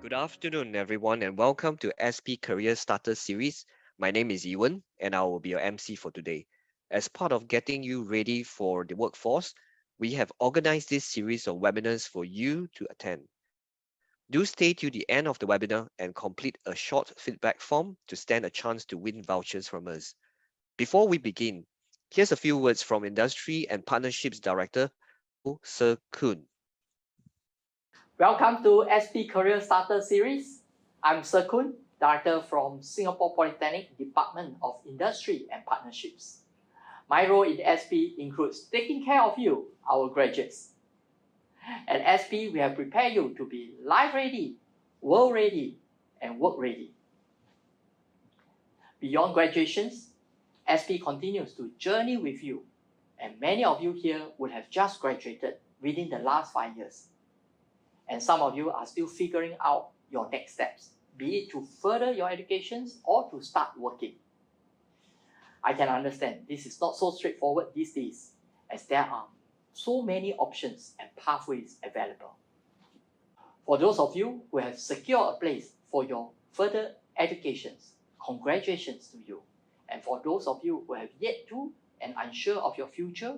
Good afternoon, everyone, and welcome to SP Career Starter Series. My name is Ewan, and I will be your MC for today. As part of getting you ready for the workforce, we have organized this series of webinars for you to attend. Do stay till the end of the webinar and complete a short feedback form to stand a chance to win vouchers from us. Before we begin, here's a few words from Industry and Partnerships Director, Sir Kun. Welcome to SP Career Starter Series. I'm Sir Kun, Director from Singapore Polytechnic Department of Industry and Partnerships. My role in SP includes taking care of you, our graduates. At SP, we have prepared you to be life ready, world ready, and work ready. Beyond graduations, SP continues to journey with you, and many of you here would have just graduated within the last 5 years. And some of you are still figuring out your next steps, be it to further your educations or to start working. I can understand this is not so straightforward these days, as there are so many options and pathways available. For those of you who have secured a place for your further educations, congratulations to you. And for those of you who have yet to and unsure of your future,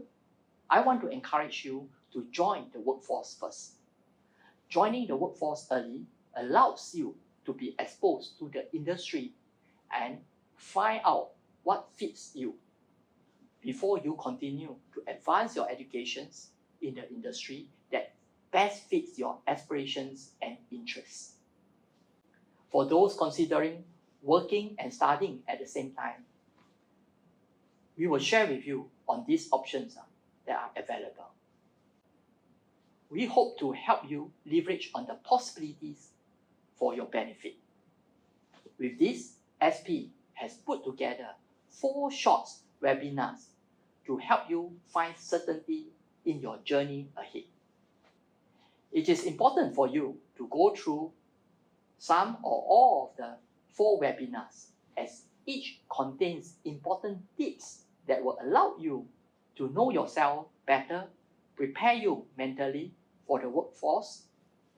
I want to encourage you to join the workforce first. Joining the workforce early allows you to be exposed to the industry and find out what fits you before you continue to advance your educations in the industry that best fits your aspirations and interests. For those considering working and studying at the same time, we will share with you on these options that are available. We hope to help you leverage on the possibilities for your benefit. With this, SP has put together 4 short webinars to help you find certainty in your journey ahead. It is important for you to go through some or all of the 4 webinars, as each contains important tips that will allow you to know yourself better, prepare you mentally for the workforce,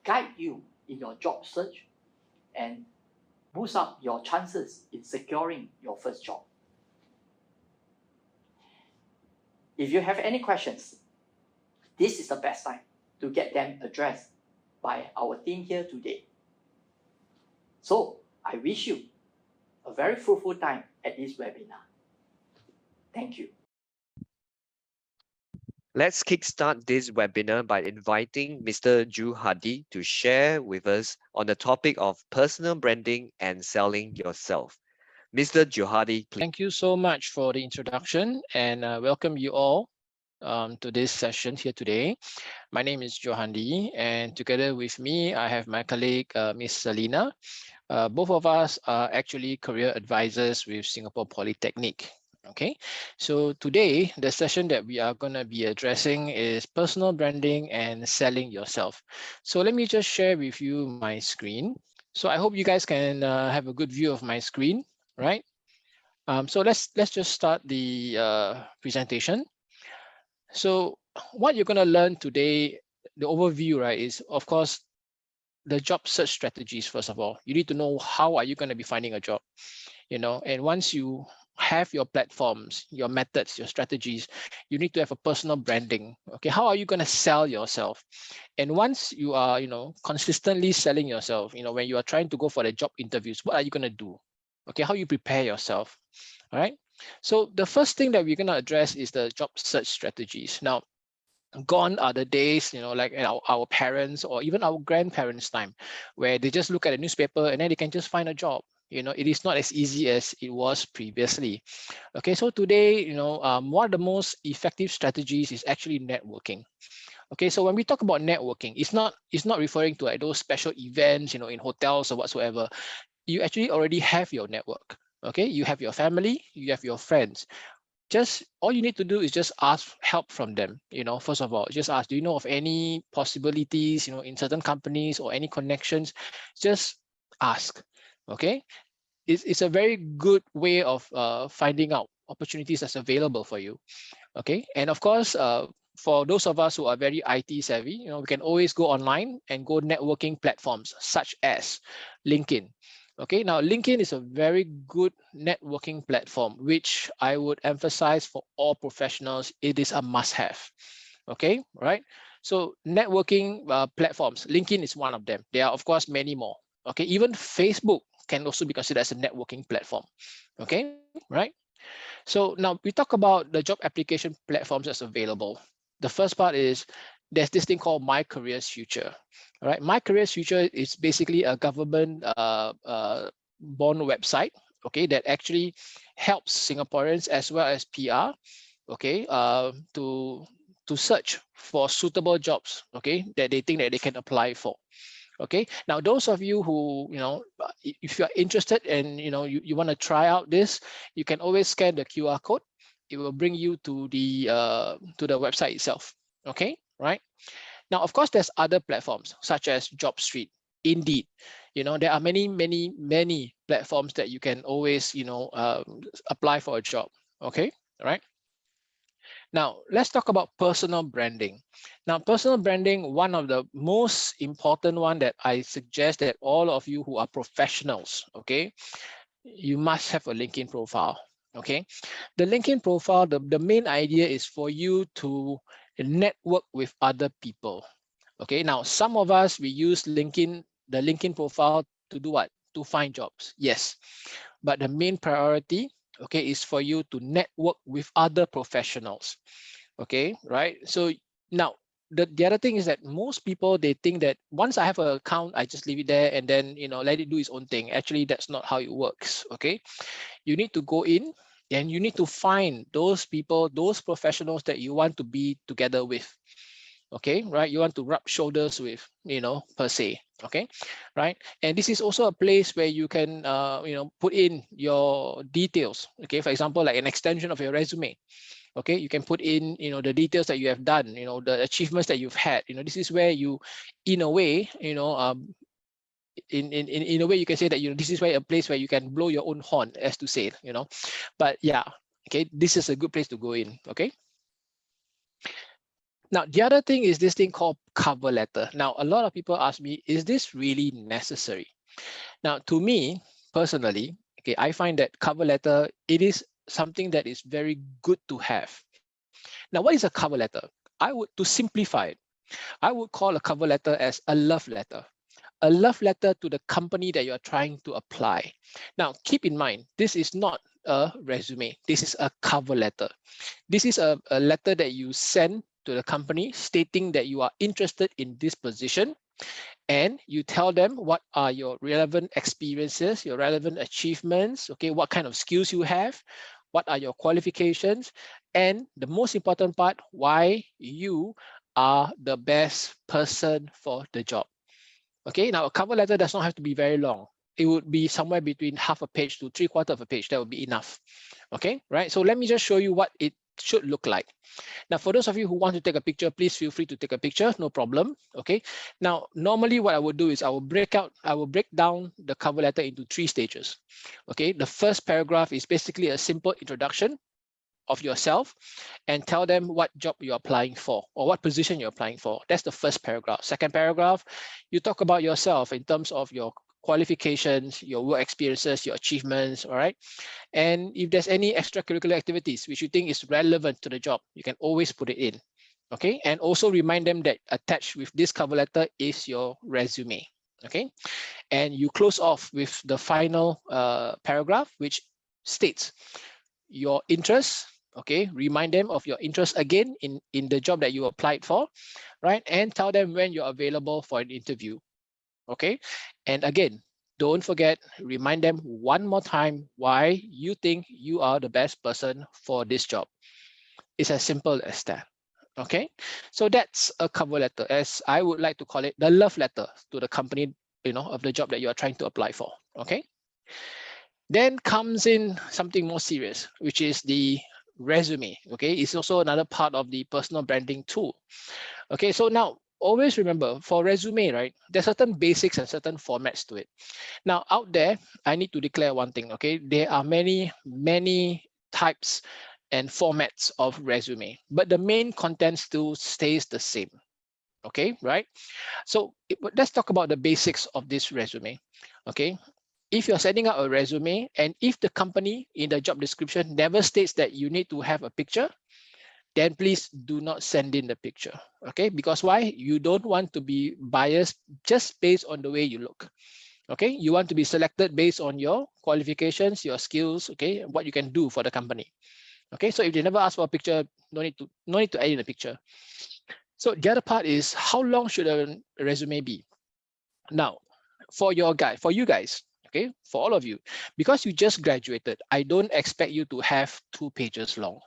guide you in your job search, and boost up your chances in securing your first job. If you have any questions, this is the best time to get them addressed by our team here today. So I wish you a very fruitful time at this webinar. Thank you. Let's kickstart this webinar by inviting Mr. Juhadi to share with us on the topic of personal branding and selling yourself. Mr. Juhadi, please. Thank you so much for the introduction, and welcome you all to this session here today. My name is Johandi, and together with me, I have my colleague, Ms. Selina. Both of us are actually career advisors with Singapore Polytechnic. Okay, so today, the session that we are going to be addressing is personal branding and selling yourself. So let me just share with you my screen. So I hope you guys can have a good view of my screen, right? So let's just start the presentation. So what you're going to learn today, the overview, right, is of course the job search strategies. First of all, you need to know how are you going to be finding a job, and once you have your platforms, your methods, your strategies, you need to have a personal branding. Okay, how are you going to sell yourself? And once you are, consistently selling yourself, when you are trying to go for the job interviews, what are you going to do? Okay, how you prepare yourself? All right. So the first thing that we're going to address is the job search strategies. Now, gone are the days, like our parents or even our grandparents' time, where they just look at a newspaper and then they can just find a job. It is not as easy as it was previously. Okay, so today, one of the most effective strategies is actually networking. Okay, so when we talk about networking, it's not referring to like those special events, in hotels or whatsoever. You actually already have your network. Okay, you have your family, you have your friends. Just all you need to do is just ask help from them. First of all, just ask, do you know of any possibilities, in certain companies or any connections? Just ask. Okay, it's a very good way of finding out opportunities that's available for you. Okay, and of course, for those of us who are very IT savvy, we can always go online and go networking platforms such as LinkedIn. Okay, now LinkedIn is a very good networking platform, which I would emphasize for all professionals. It is a must-have. Okay, right? So networking platforms, LinkedIn is one of them. There are, of course, many more. Okay, even Facebook can also be considered as a networking platform. Okay, right? So now we talk about the job application platforms that's available. The first part is there's this thing called My Careers Future. All right, My Careers Future is basically a government born website, okay, that actually helps Singaporeans as well as PR, okay, to search for suitable jobs, okay, that they think that they can apply for. Okay, now those of you who, if you're interested and you want to try out this, you can always scan the QR code. It will bring you to the website itself. Okay, right? Now, of course, there's other platforms such as JobStreet, Indeed. There are many platforms that you can always apply for a job. Okay, right? Now, let's talk about personal branding. Now, personal branding, one of the most important one that I suggest that all of you who are professionals, okay, you must have a LinkedIn profile. Okay, the LinkedIn profile, the main idea is for you to network with other people. Okay, now some of us, we use the LinkedIn profile to do what? To find jobs. Yes, but the main priority, okay, is for you to network with other professionals. Okay, right? So now the other thing is that most people, they think that once I have an account, I just leave it there and then let it do its own thing. Actually, that's not how it works. Okay, you need to go in and you need to find those people, those professionals that you want to be together with. Okay, right? You want to rub shoulders with, per se. Okay, right? And this is also a place where you can put in your details. Okay, for example, like an extension of your resume. Okay, you can put in the details that you have done, the achievements that you've had. This is where you, in a way, in a way, you can say that this is where a place where you can blow your own horn, as to say. But yeah, okay, this is a good place to go in. Okay, now the other thing is this thing called cover letter. Now a lot of people ask me, is this really necessary? Now to me personally, okay, I find that cover letter, it is something that is very good to have. Now, what is a cover letter? To simplify it, I would call a cover letter as a love letter. A love letter to the company that you're trying to apply. Now, keep in mind, this is not a resume. This is a cover letter. This is a letter that you send to the company stating that you are interested in this position, and you tell them what are your relevant experiences, your relevant achievements, okay, what kind of skills you have, what are your qualifications, and the most important part, why you are the best person for the job. Okay, now a cover letter does not have to be very long. It would be somewhere between half a page to 3/4 of a page. That would be enough. Okay, right? So let me just show you what it should look like. Now, for those of you who want to take a picture, please feel free to take a picture, no problem. Okay. Now, normally what I would do is I will break down the cover letter into 3 stages. Okay. The first paragraph is basically a simple introduction of yourself and tell them what job you're applying for or what position you're applying for. That's the first paragraph. Second paragraph, you talk about yourself in terms of your qualifications, your work experiences, your achievements, all right? And if there's any extracurricular activities which you think is relevant to the job, you can always put it in, okay? And also remind them that attached with this cover letter is your resume, okay? And you close off with the final paragraph, which states your interests, okay? Remind them of your interest again in the job that you applied for, right? And tell them when you're available for an interview, okay? And again, don't forget, remind them one more time why you think you are the best person for this job. It's as simple as that, okay? So that's a cover letter, as I would like to call it, the love letter to the company, of the job that you are trying to apply for, okay? Then comes in something more serious, which is the resume, okay? It's also another part of the personal branding tool. Okay, so now always remember for resume, right? There's certain basics and certain formats to it. Now out there, I need to declare one thing, okay? There are many types and formats of resume, but the main content still stays the same. Okay, right? So let's talk about the basics of this resume. Okay, if you're sending out a resume and if the company in the job description never states that you need to have a picture, then please do not send in the picture. Okay, because why? You don't want to be biased just based on the way you look. Okay, you want to be selected based on your qualifications, your skills, okay, what you can do for the company. Okay, so if they never ask for a picture, no need to add in a picture. So the other part is, how long should a resume be? Now, for you guys, okay, for all of you, because you just graduated, I don't expect you to have 2 pages long.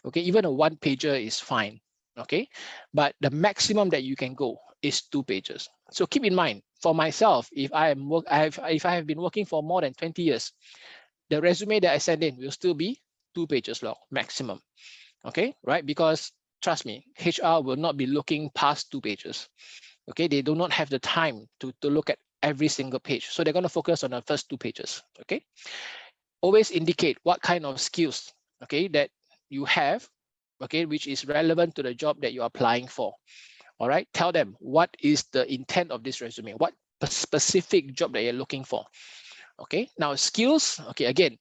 Okay, even a 1 pager is fine. Okay, but the maximum that you can go is 2 pages. So keep in mind, for myself, if I have been working for more than 20 years, the resume that I send in will still be 2 pages long maximum. Okay, right? Because trust me, HR will not be looking past 2 pages. Okay, they do not have the time to look at every single page. So they're going to focus on the first 2 pages. Okay, always indicate what kind of skills, okay, that you have, okay, which is relevant to the job that you're applying for. All right, tell them what is the intent of this resume, what specific job that you're looking for. Okay, now skills, okay, again,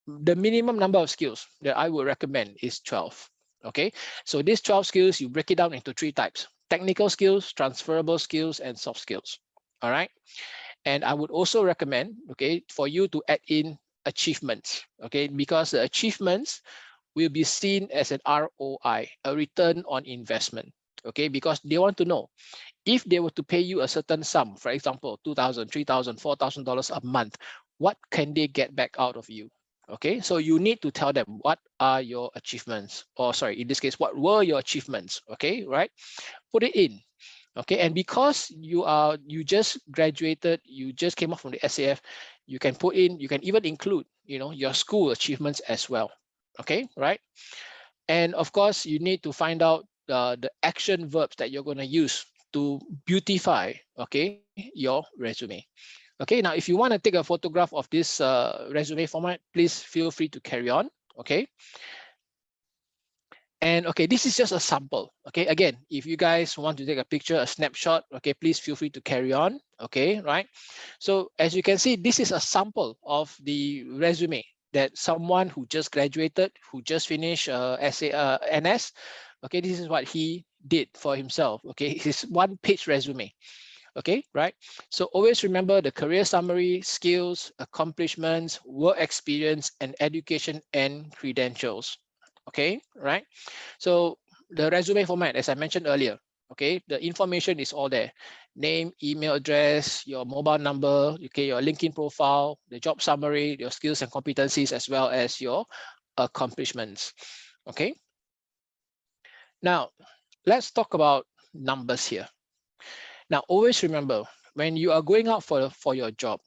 the minimum number of skills that I would recommend is 12. Okay, so these 12 skills, you break it down into 3 types: technical skills, transferable skills, and soft skills. All right, and I would also recommend, okay, for you to add in achievements, okay, because the achievements will be seen as an ROI, a return on investment. Okay, because they want to know, if they were to pay you a certain sum, for example, $2,000, $3,000, $4,000 a month, what can they get back out of you? Okay, so you need to tell them what are your achievements, or sorry, in this case, what were your achievements? Okay, right? Put it in. Okay, and because you just graduated, you just came off from the SAF, you can put in, you can even include, your school achievements as well. Okay, right? And of course, you need to find out the action verbs that you're going to use to beautify, okay, your resume. Okay, now if you want to take a photograph of this resume format, please feel free to carry on. Okay. And okay, this is just a sample. Okay, again, if you guys want to take a picture, a snapshot, okay, please feel free to carry on. Okay, right? So as you can see, this is a sample of the resume that someone who just graduated, who just finished NS, okay, this is what he did for himself. Okay, his 1-page resume. Okay, right? So always remember the career summary, skills, accomplishments, work experience, and education and credentials. Okay, right? So the resume format, as I mentioned earlier, okay, the information is all there: name, email address, your mobile number, okay, your LinkedIn profile, the job summary, your skills and competencies, as well as your accomplishments. Okay. Now, let's talk about numbers here. Now, always remember, when you are going out for your job,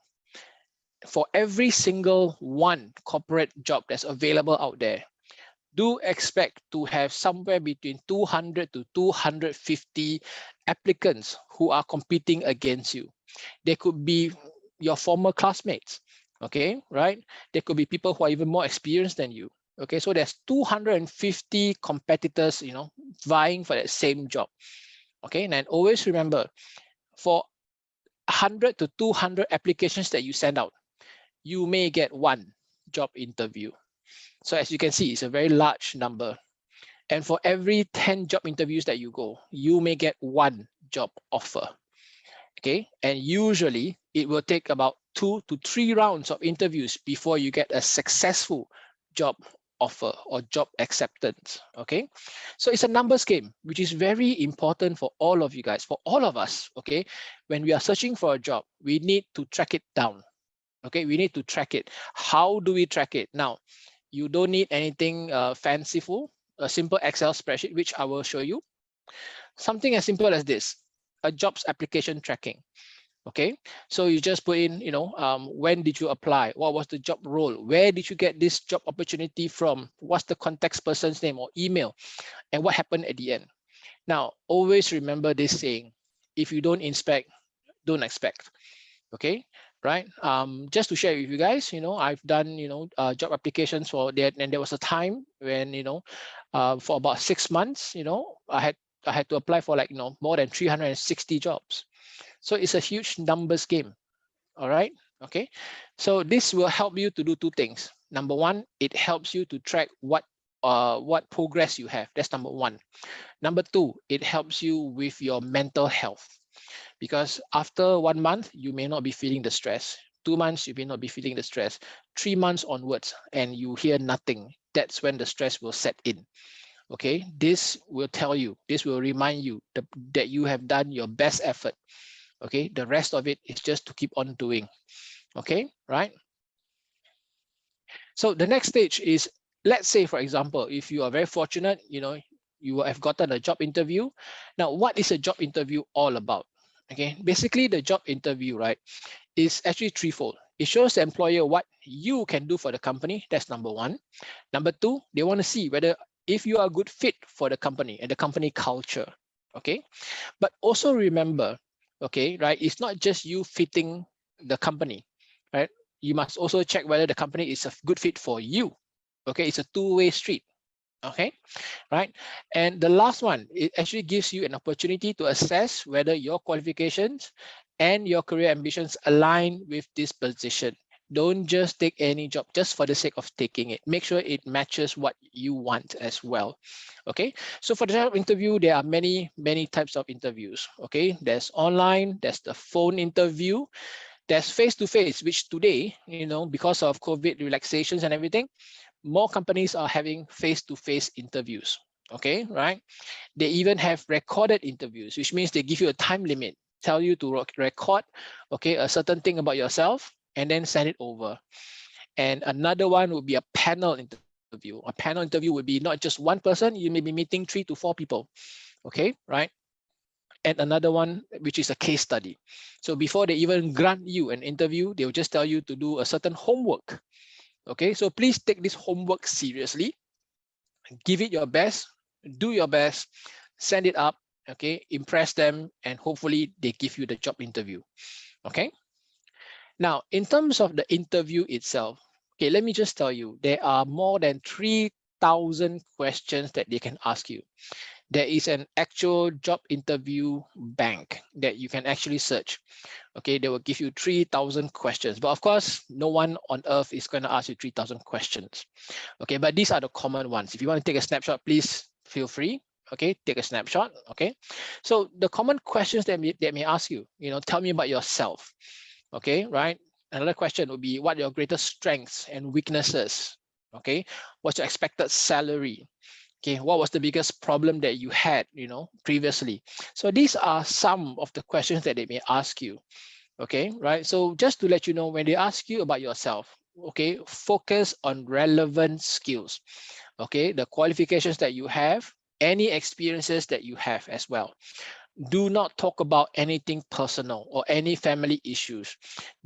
for every single one corporate job that's available out there, do expect to have somewhere between 200 to 250 applicants who are competing against you. They could be your former classmates, okay, right? There could be people who are even more experienced than you. Okay, so there's 250 competitors, vying for that same job. Okay, and always remember, for 100 to 200 applications that you send out, you may get 1 job interview. So as you can see, it's a very large number. And for every 10 job interviews that you go, you may get 1 job offer. Okay, and usually it will take about 2 to 3 rounds of interviews before you get a successful job offer or job acceptance. Okay, so it's a numbers game, which is very important for all of you guys, for all of us. Okay, when we are searching for a job, we need to track it down. Okay, we need to track it. How do we track it? Now, you don't need anything fanciful, a simple Excel spreadsheet, which I will show you. Something as simple as this, a jobs application tracking. Okay, so you just put in, when did you apply? What was the job role? Where did you get this job opportunity from? What's the contact person's name or email? And what happened at the end? Now, always remember this saying: if you don't inspect, don't expect. Okay, right? Just to share with you guys, I've done, job applications for that, and there was a time when, for about 6 months, I had to apply for like, more than 360 jobs. So it's a huge numbers game. All right. Okay. So this will help you to do two things. Number one, it helps you to track what progress you have. That's number one. Number two, it helps you with your mental health, because after 1 month, you may not be feeling the stress. 2 months, you may not be feeling the stress. 3 months onwards, and you hear nothing. That's when the stress will set in. Okay. This will tell you, this will remind you that you have done your best effort. Okay. The rest of it is just to keep on doing. Okay, right? So the next stage is, let's say, for example, if you are very fortunate, you have gotten a job interview. Now, what is a job interview all about? Okay, basically the job interview, right, is actually threefold. It shows the employer what you can do for the company. That's number one. Number two, they want to see whether if you are a good fit for the company and the company culture. Okay, but also remember, okay, right, it's not just you fitting the company, right? You must also check whether the company is a good fit for you. Okay, it's a two-way street. Okay, right? And the last one, it actually gives you an opportunity to assess whether your qualifications and your career ambitions align with this position. Don't just take any job just for the sake of taking it. Make sure it matches what you want as well. Okay, so for the job interview, there are many types of interviews. Okay, there's online, there's the phone interview, there's face-to-face, which today, because of COVID relaxations and everything, more companies are having face-to-face interviews. Okay, right? They even have recorded interviews, which means they give you a time limit, tell you to record, okay, a certain thing about yourself, and then send it over. And another one would be a panel interview. A panel interview would be not just one person, you may be meeting 3 to 4 people. Okay, right? And another one, which is a case study. So before they even grant you an interview, they'll just tell you to do a certain homework. Okay, so please take this homework seriously, give it your best, do your best, send it up, okay, impress them, and hopefully they give you the job interview. Okay, now in terms of the interview itself, okay, let me just tell you, there are more than 3,000 questions that they can ask you. There is an actual job interview bank that you can actually search. Okay, they will give you 3,000 questions, but of course, no one on earth is going to ask you 3,000 questions. Okay, but these are the common ones. If you want to take a snapshot, please feel free. Okay, take a snapshot. Okay, so the common questions that may ask you, tell me about yourself. Okay, right? Another question would be, what are your greatest strengths and weaknesses? Okay, what's your expected salary? Okay, what was the biggest problem that you had, previously? So these are some of the questions that they may ask you. Okay, right? So just to let you know, when they ask you about yourself, okay, focus on relevant skills. Okay, the qualifications that you have, any experiences that you have as well. Do not talk about anything personal or any family issues.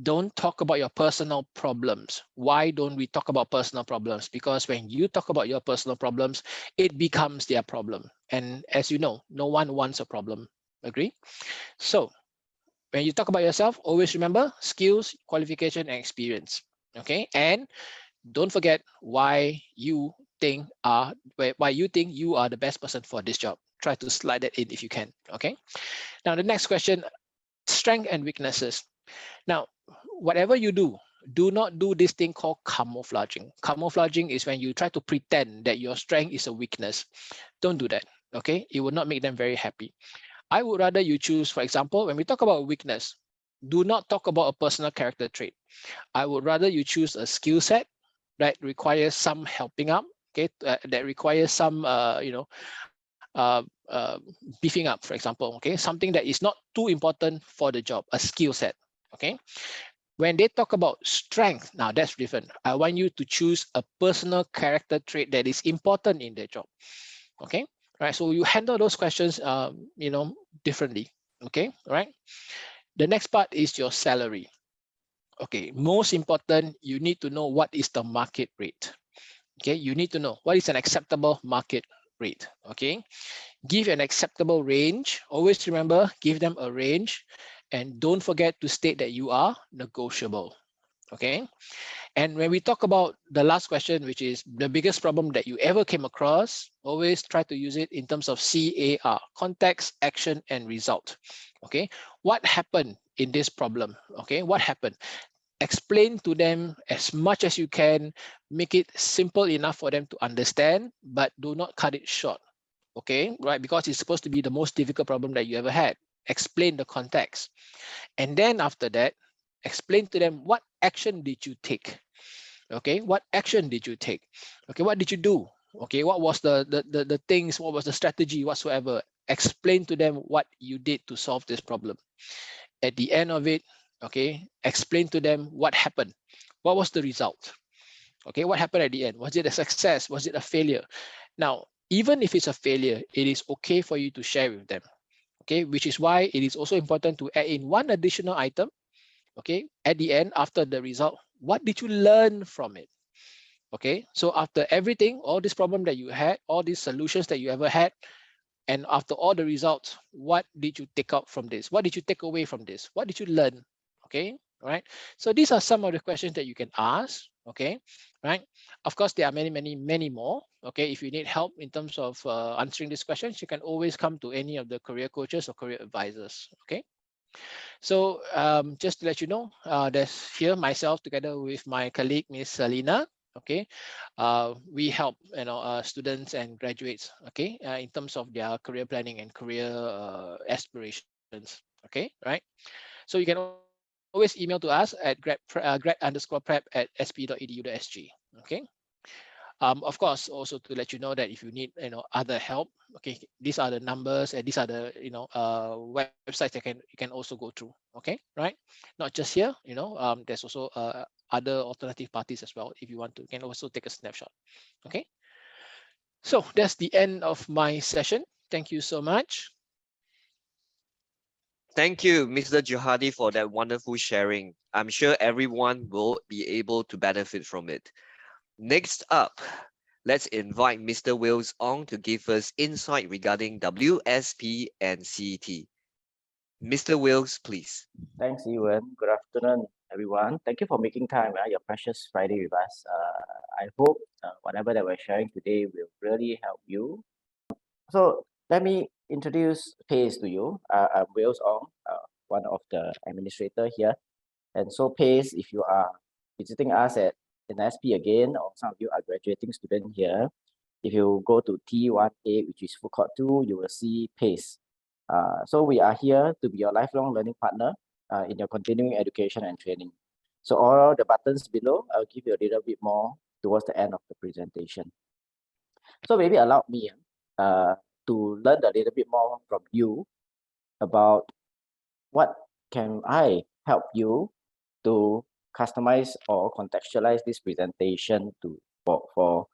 Don't talk about your personal problems. Why don't we talk about personal problems? Because when you talk about your personal problems, it becomes their problem. And as you know, no one wants a problem. Agree? So when you talk about yourself, always remember skills, qualification, and experience. Okay, and don't forget why you think you are the best person for this job. Try to slide that in if you can. Okay. Now the next question: strength and weaknesses. Now, whatever you do not do this thing called camouflaging. Camouflaging is when you try to pretend that your strength is a weakness. Don't do that. Okay, it will not make them very happy. I would rather you choose, for example, when we talk about weakness, do not talk about a personal character trait. I would rather you choose a skill set that requires some helping up, okay, that requires some, beefing up, for example, okay, something that is not too important for the job, a skill set, okay. When they talk about strength, now that's different. I want you to choose a personal character trait that is important in their job, okay. Right, so you handle those questions, differently, okay, right. The next part is your salary. Okay, most important, you need to know what is the market rate. Okay, you need to know what is an acceptable market rate. Okay, give an acceptable range. Always remember, give them a range, And don't forget to state that you are negotiable. Okay. And when we talk about the last question, which is the biggest problem that you ever came across, always try to use it in terms of CAR, context, action, and result. Okay. What happened in this problem? Okay. What happened? Explain to them as much as you can, make it simple enough for them to understand, but do not cut it short. Okay, right? Because it's supposed to be the most difficult problem that you ever had. Explain the context. And then after that, explain to them what action did you take? Okay, what action did you take? Okay, what did you do? Okay, what was the things, what was the strategy whatsoever? Explain to them what you did to solve this problem. At the end of it, okay, explain to them what happened. What was the result? Okay, what happened at the end? Was it a success? Was it a failure? Now, even if it's a failure, it is okay for you to share with them. Okay, which is why it is also important to add in one additional item. Okay, at the end, after the result, what did you learn from it? Okay, so after everything, all this problem that you had, all these solutions that you ever had, and after all the results, what did you take out from this? What did you take away from this? What did you learn? Okay, right. So these are some of the questions that you can ask. Okay, right. Of course, there are many more. Okay, if you need help in terms of answering these questions, you can always come to any of the career coaches or career advisors. Okay. So just to let you know, there's here myself together with my colleague, Miss Selina. Okay, we help students and graduates. Okay, in terms of their career planning and career aspirations. Okay, right. So you can always email to us at grad_prep@sp.edu.sg. Okay. Of course, also to let you know that if you need other help, okay, these are the numbers and these are the websites that you can also go through. Okay, right? Not just here, there's also other alternative parties as well. If you want to, you can also take a snapshot. Okay, so that's the end of my session. Thank you so much. Thank you, Mr. Johadi, for that wonderful sharing. I'm sure everyone will be able to benefit from it. Next up, let's invite Mr. Wills on to give us insight regarding WSP and CET. Mr. Wills, please. Thanks, Ewan. Good afternoon, everyone. Thank you for making time, your precious Friday with us. I hope whatever that we're sharing today will really help you. So let me introduce Pace to you. I'm Wales Ong, one of the administrator here. And so Pace, if you are visiting us at NSP again, or some of you are graduating student here, if you go to T1A, which is food court 2, you will see Pace. So we are here to be your lifelong learning partner in your continuing education and training. So all the buttons below, I'll give you a little bit more towards the end of the presentation. So maybe allow me to learn a little bit more from you about what can I help you to customize or contextualize this presentation for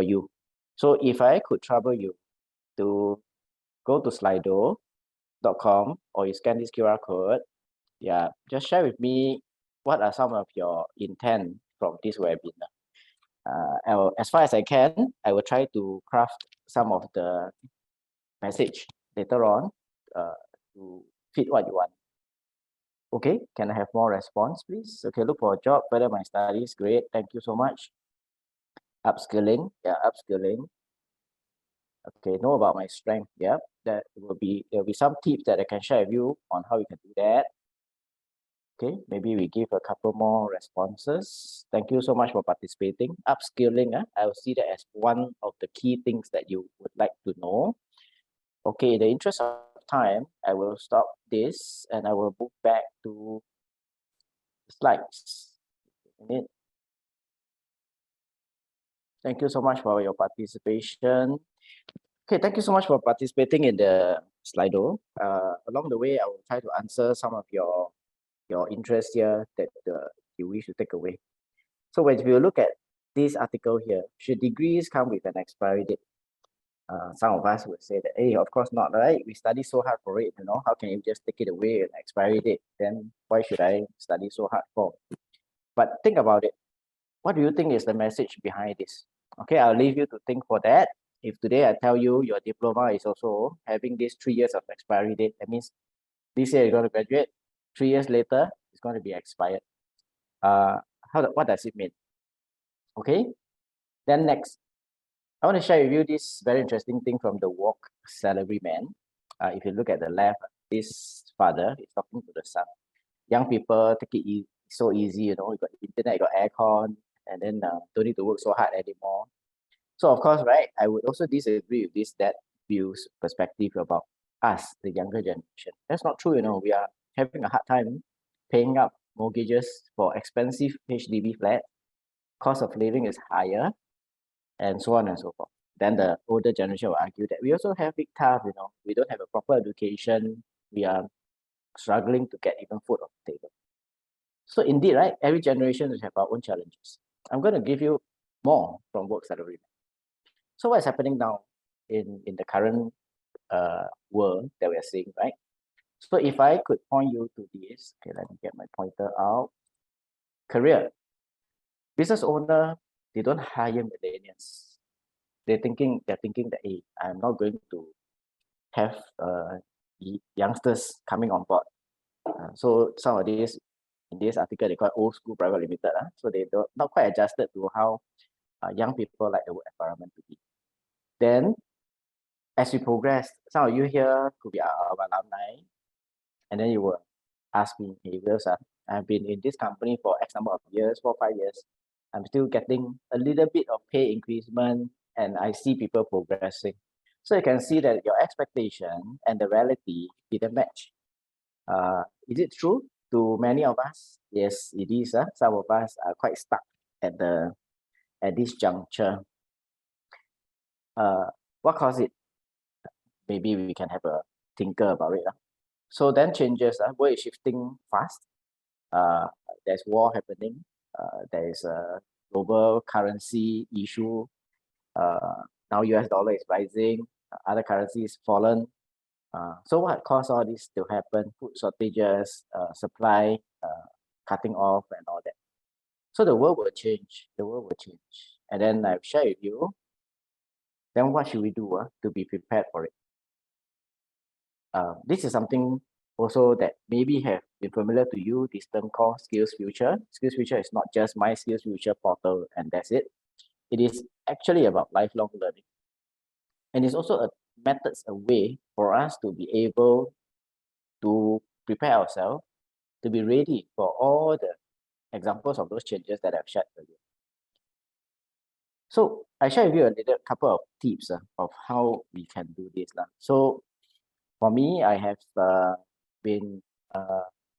you. So if I could trouble you to go to slido.com or you scan this QR code, just share with me what are some of your intent from this webinar. As far as I can, I will try to craft some of the message later on to fit what you want. Okay, can I have more response, please? Okay, look for a job, further my studies, great, thank you so much. Upskilling, upskilling. Okay, know about my strength, there'll be some tips that I can share with you on how you can do that. Okay, maybe we give a couple more responses. Thank you so much for participating. Upskilling, I will see that as one of the key things that you would like to know. Okay, in the interest of time, I will stop this and I will move back to slides. Thank you so much for your participation. Okay, thank you so much for participating in the Slido. Along the way, I will try to answer some of your interest here that you wish to take away. So when you look at this article here, should degrees come with an expiry date? Some of us would say that, hey, of course not, right? We study so hard for it, how can you just take it away with an expiry date? Then why should I study so hard for? But think about it. What do you think is the message behind this? Okay, I'll leave you to think for that. If today I tell you your diploma is also having this 3 years of expiry date, that means This year you're going to graduate. 3 years later, it's going to be expired. What does it mean? Okay. Then next, I want to share with you this very interesting thing from the Work Salary Man. If you look at the left, this father is talking to the son. Young people take it so easy, you know, you got internet, you got aircon, and then don't need to work so hard anymore. So of course, right, I would also disagree with that views perspective about us, the younger generation. That's not true, you know. We are having a hard time paying up mortgages for expensive HDB flat. Cost of living is higher, and so on and so forth. Then the older generation will argue that we also have it tough, you know. We don't have a proper education. We are struggling to get even food on the table. So indeed, right, every generation will have our own challenges. I'm going to give you more from work salary. So what is happening now in the current world that we are seeing, right? So if I could point you to this, okay, let me get my pointer out. Career. Business owner, they don't hire millennials. They're thinking that, hey, I'm not going to have youngsters coming on board. So some of these, in this article, they call it old school private limited. So they don't not quite adjusted to how young people like the work environment to be. Then, as we progress, some of you here could be our alumni, and then you will ask me, hey, Wilson, I've been in this company for X number of years, 4 5 years. I'm still getting a little bit of pay increasement, and I see people progressing. So you can see that your expectation and the reality didn't match. Is it true to many of us? Yes, it is. Some of us are quite stuck at this juncture. What caused it? Maybe we can have a thinker about it. So then changes, world is shifting fast. There's war happening. There is a global currency issue. Now US dollar is rising. Other currencies fallen. So what caused all this to happen? Food shortages, supply cutting off, and all that. So the world will change. The world will change. And then I've shared with you. Then what should we do to be prepared for it? This is something also that maybe have been familiar to you, this term called Skills Future. Skills Future is not just my Skills Future portal and that's it. It is actually about lifelong learning. And it's also a methods, a way for us to be able to prepare ourselves to be ready for all the examples of those changes that I've shared earlier. So I share with you a little couple of tips of how we can do this. So for me, I have been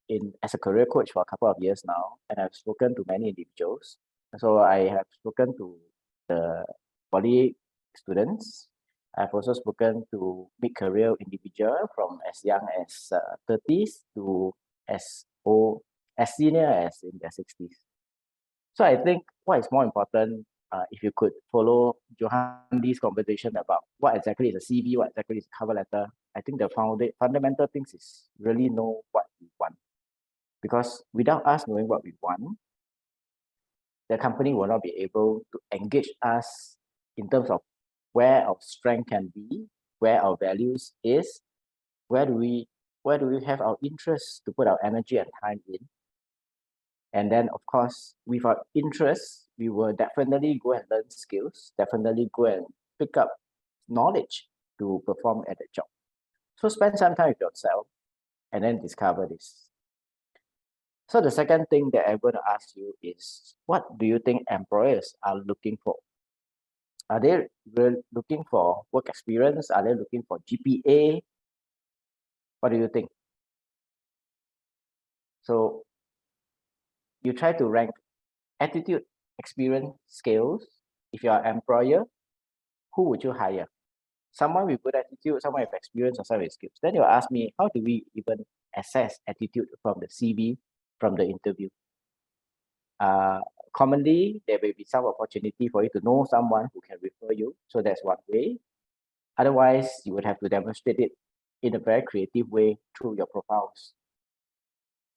in as a career coach for a couple of years now, and I've spoken to many individuals. So I have spoken to the poly students. I've also spoken to mid-career individual from as young as 30s to as old, as senior as in their 60s. So I think what is more important, if you could follow Johan's conversation about what exactly is a CV, what exactly is a cover letter, I think the fundamental things is really know what we want. Because without us knowing what we want, the company will not be able to engage us in terms of where our strength can be, where our values is, where do we have our interests to put our energy and time in. And then, of course, with our interests, we will definitely go and learn skills, definitely go and pick up knowledge to perform at the job. So spend some time with yourself and then discover this. So the second thing that I'm going to ask you is, what do you think employers are looking for? Are they really looking for work experience? Are they looking for GPA? What do you think? So you try to rank attitude, experience, skills. If you are an employer, who would you hire? Someone with good attitude, someone with experience, or someone with skills. Then you'll ask me, how do we even assess attitude from the CV, from the interview? Commonly, there may be some opportunity for you to know someone who can refer you. So that's one way. Otherwise, you would have to demonstrate it in a very creative way through your profiles.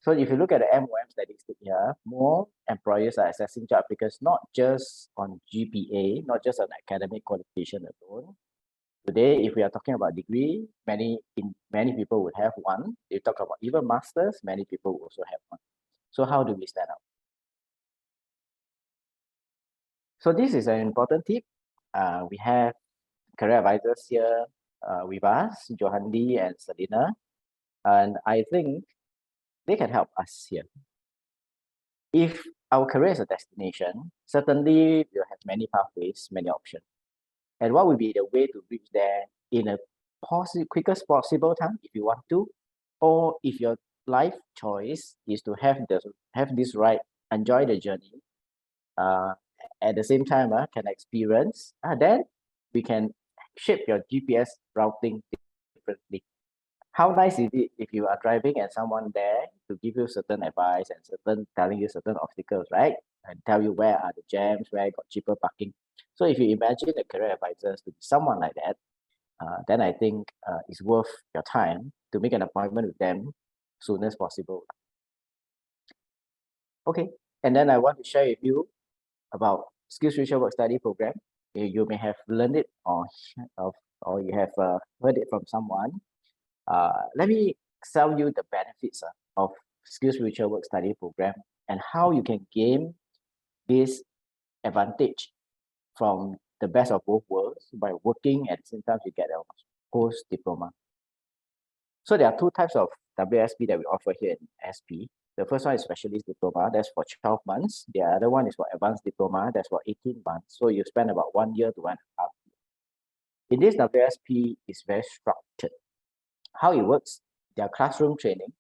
So if you look at the MOM statistic here, more employers are assessing job applicants not just on GPA, not just on academic qualification alone, Today, if we are talking about degree, many people would have one. They talk about even masters, many people will also have one. So how do we stand out? So this is an important tip. We have career advisors here with us, Johandi and Selina, and I think they can help us here. If our career is a destination, certainly we'll have many pathways, many options. And what would be the way to reach there in a quickest possible time if you want to, or if your life choice is to have this ride, enjoy the journey, uh, at the same time can experience, then we can shape your GPS routing differently. How nice is it if you are driving and someone there to give you certain advice and telling you certain obstacles, right? And tell you where are the jams, where got cheaper parking. So if you imagine the career advisors to be someone like that, then I think it's worth your time to make an appointment with them soon as possible. Okay, and then I want to share with you about Skills Future Work Study Program. You may have learned it or you have heard it from someone. Let me tell you the benefits of Skills Future Work Study Program and how you can gain this advantage from the best of both worlds by working at the same time you get a post diploma. So there are two types of WSP that we offer here in SP. The first one is specialist diploma, that's for 12 months. The other one is for advanced diploma, that's for 18 months. So you spend about 1 year to 1.5 years. In this WSP, it's very structured. How it works, their classroom training.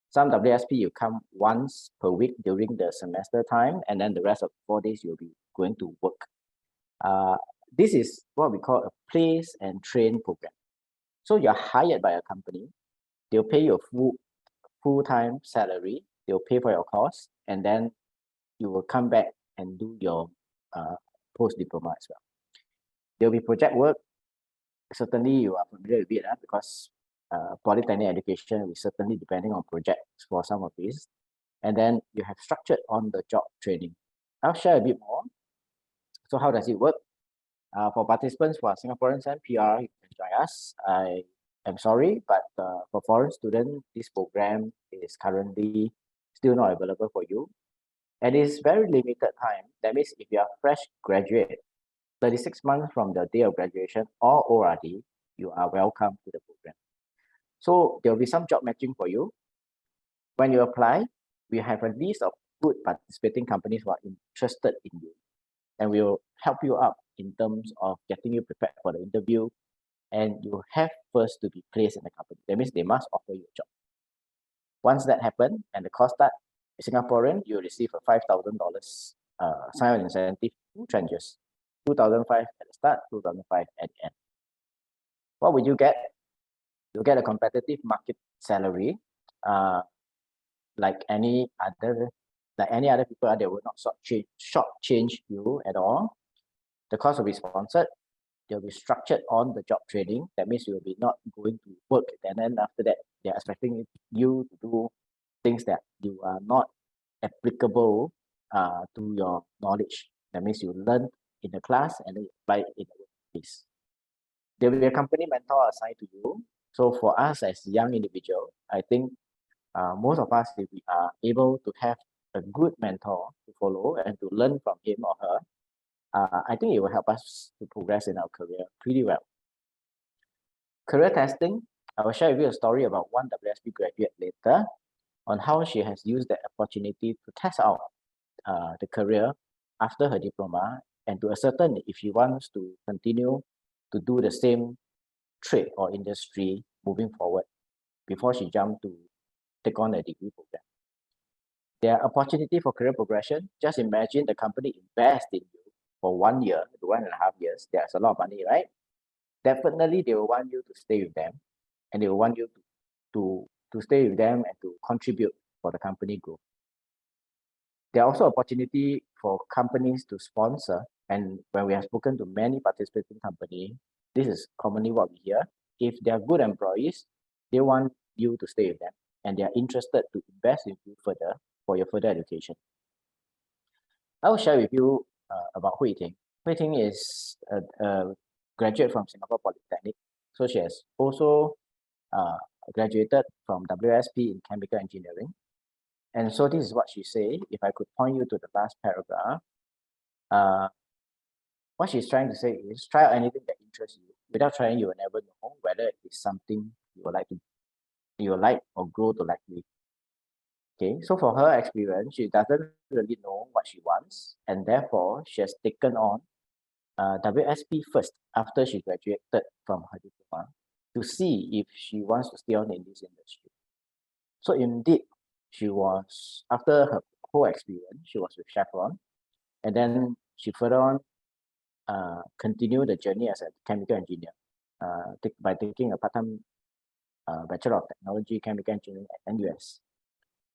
Some WSP you come once per week during the semester time, and then the rest of 4 days you'll be going to work. This is what we call a place and train program. So you're hired by a company, they'll pay you a full-time salary, they'll pay for your course, and then you will come back and do your post-diploma as well. There'll be project work. Certainly you are familiar with it because polytechnic education is certainly depending on projects for some of these. And then you have structured on-the-job training. I'll share a bit more. So how does it work? For participants who are Singaporeans and PR, you can join us. I am sorry, but for foreign students, this program is currently still not available for you. And it's very limited time. That means if you are fresh graduate, 36 months from the day of graduation or ORD, you are welcome to the program. So there will be some job matching for you. When you apply, we have a list of good participating companies who are interested in you. And we will help you out in terms of getting you prepared for the interview. And you have first to be placed in the company. That means they must offer you a job. Once that happens and the course starts, Singaporean, you receive a $5,000 sign-on incentive, 2 tranches, 2005 at the start, 2005 at the end. What would you get? You'll get a competitive market salary, like any other people. They will not short-change you at all. The course will be sponsored. They'll be structured on the job training. That means you'll be not going to work, and then after that, they're expecting you to do things that you are not applicable to your knowledge. That means you learn in the class and then you apply it in the workplace. There will be a company mentor assigned to you. So for us as young individual, I think most of us, if we are able to have a good mentor to follow and to learn from him or her, I think it will help us to progress in our career pretty well. Career testing, I will share with you a story about one WSP graduate later on how she has used that opportunity to test out the career after her diploma and to ascertain if she wants to continue to do the same trade or industry moving forward before she jumped to take on a degree program. There are opportunity for career progression. Just imagine the company invest in you for 1 year to 1.5 years. There's a lot of money, right? Definitely they will want you to stay with them and they will want you to stay with them and to contribute for the company growth. There are also opportunity for companies to sponsor, and when we have spoken to many participating companies, this is commonly what we hear. If they are good employees, they want you to stay with them and they are interested to invest in you further for your further education. I will share with you about Hui Ting. Hui Ting is graduate from Singapore Polytechnic. So she has also graduated from WSP in chemical engineering. And so this is what she say. If I could point you to the last paragraph, what she's trying to say is try out anything that interests you. Without trying, you will never know whether it is something you will like or grow to like with. Okay, so for her experience, she doesn't really know what she wants, and therefore she has taken on WSP first after she graduated from her diploma to see if she wants to stay on in this industry. So indeed, she was, after her whole experience, she was with Chevron, and then she further on continue the journey as a chemical engineer by taking a part-time Bachelor of Technology Chemical Engineering at NUS.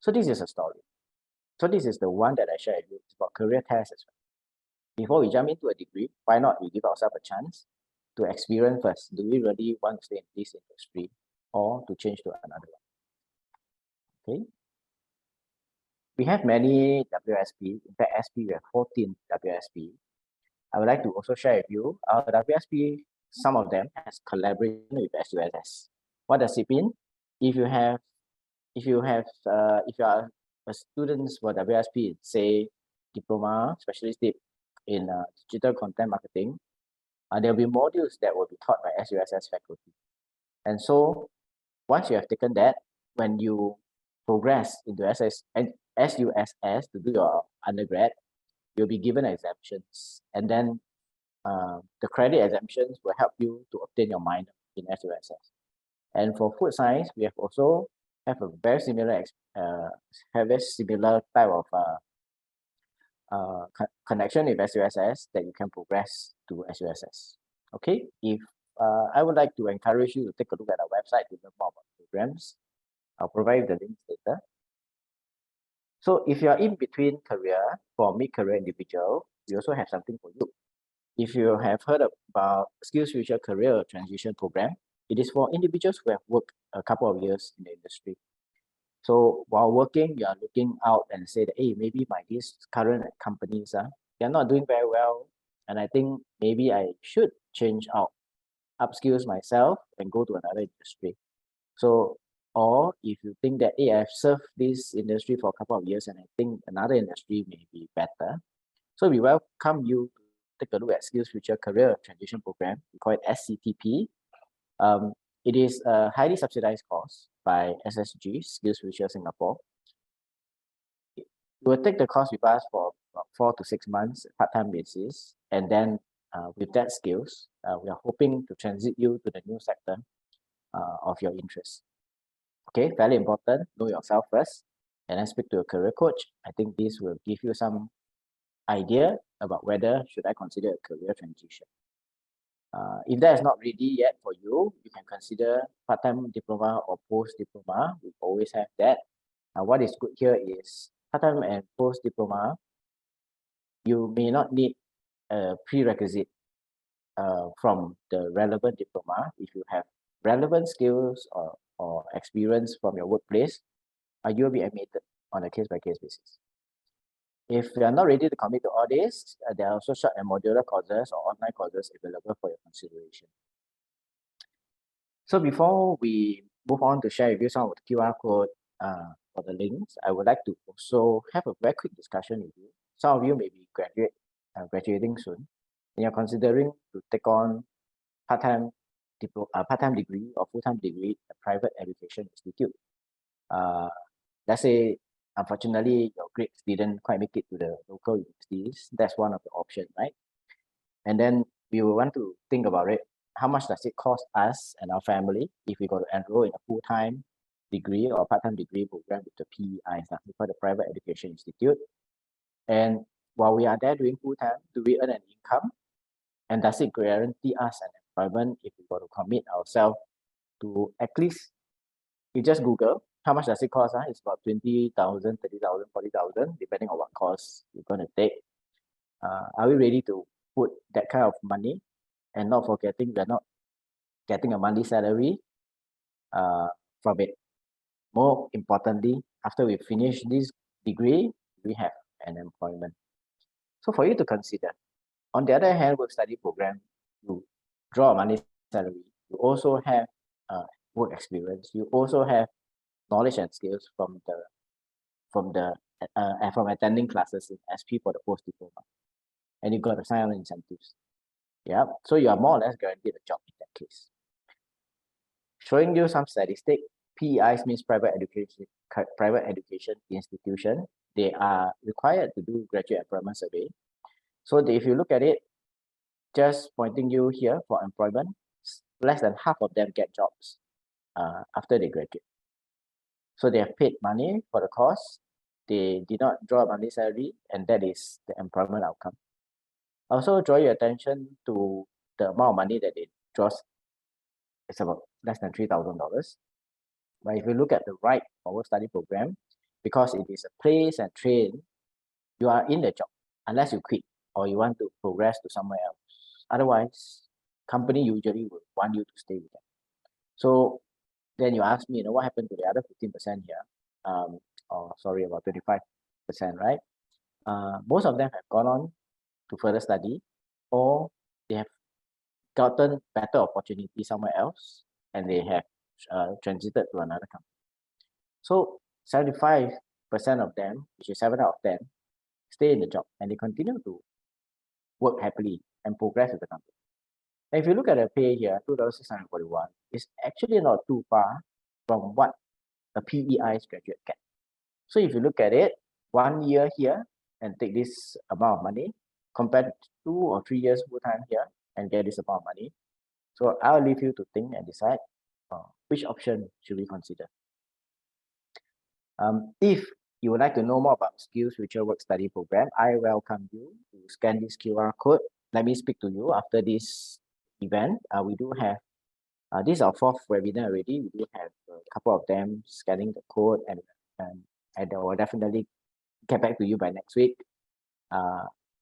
So this is a story. So this is the one that I shared with you. It's about career tests as well. Before we jump into a degree, why not we give ourselves a chance to experience first? Do we really want to stay in this industry or to change to another one? Okay. We have many WSP. In fact, SP, we have 14 WSP. I would like to also share with you our WSP, some of them has collaboration with SUSS. What does it mean? If you are a student for WSP, say diploma specialist in digital content marketing, there will be modules that will be taught by SUSS faculty. And so once you have taken that, when you progress into SUSS to do your undergrad, you'll be given exemptions. And then the credit exemptions will help you to obtain your minor in SUSS. And for food science, we have also have a very similar type of connection with SUSS that you can progress to SUSS. Okay, if I would like to encourage you to take a look at our website to learn more about programs. I'll provide you the links later. So if you are in between career, for mid-career individual, we also have something for you. If you have heard about Skills Future Career Transition Program, it is for individuals who have worked a couple of years in the industry. So while working, you are looking out and say that, hey, maybe these current companies, they're not doing very well. And I think maybe I should change out, upskills myself and go to another industry. So, or if you think that, hey, I've served this industry for a couple of years and I think another industry may be better. So we welcome you to take a look at Skills Future Career Transition Program. We call it SCTP. It is a highly subsidized course by SSG, Skills Future Singapore. You will take the course with us for about 4 to 6 months, part-time basis. And then with that skills, we are hoping to transit you to the new sector of your interest. Okay, very important, know yourself first. And then speak to a career coach. I think this will give you some idea about whether should I consider a career transition. If that is not ready yet for you, you can consider part-time diploma or post-diploma. We always have that. What is good here is part-time and post-diploma, you may not need a prerequisite from the relevant diploma. If you have relevant skills or experience from your workplace, you will be admitted on a case-by-case basis. If you are not ready to commit to all this, there are also short and modular courses or online courses available for your consideration. So before we move on to share with you some of the QR code for the links, I would like to also have a very quick discussion with you. Some of you may be graduating soon, and you're considering to take on part-time degree or full-time degree at a private education institute. Let's say, unfortunately, your grades didn't quite make it to the local universities. That's one of the options, right? And then we will want to think about it. How much does it cost us and our family if we go to enroll in a full-time degree or part-time degree program with the PEIs, for the Private Education Institute? And while we are there doing full-time, do we earn an income? And does it guarantee us an employment if we go to commit ourselves to at least, you just Google, how much does it cost? It's about 20,000, 30,000, 40,000, depending on what course you're going to take. Are we ready to put that kind of money and not forgetting we're not getting a monthly salary from it? More importantly, after we finish this degree, we have an employment. So for you to consider. On the other hand, work study program, draw money salary, you also have work experience, you also have knowledge and skills from the from attending classes in SP for the post diploma, and you got the sign-on incentives. Yeah, so you are more or less guaranteed a job in that case. Showing you some statistic, PEIs means private education institution. They are required to do graduate employment survey. So if you look at it, just pointing you here for employment, less than half of them get jobs after they graduate. So they have paid money for the course, they did not draw money salary, and that is the employment outcome. Also draw your attention to the amount of money that they draw. It's about less than $3,000. But if you look at the right forward study program, because it is a place and train, you are in the job unless you quit or you want to progress to somewhere else. Otherwise, company usually will want you to stay with them. So then you ask me, what happened to the other 15% here? Or sorry, about 25%, right? Most of them have gone on to further study, or they have gotten better opportunity somewhere else, and they have transited to another company. So 75% of them, which is 7 out of 10, stay in the job and they continue to work happily and progress with the company. And if you look at the pay here, 2,641, is actually not too far from what a PEI's graduate get. So if you look at it, 1 year here and take this amount of money, compared to 2 or 3 years full time here and get this amount of money. So I'll leave you to think and decide which option should we consider. If you would like to know more about Skills Future Work Study Program, I welcome you to scan this QR code. Let me speak to you after this event. We do have, this is our 4th webinar already. We do have a couple of them scanning the code, and I will definitely get back to you by next week.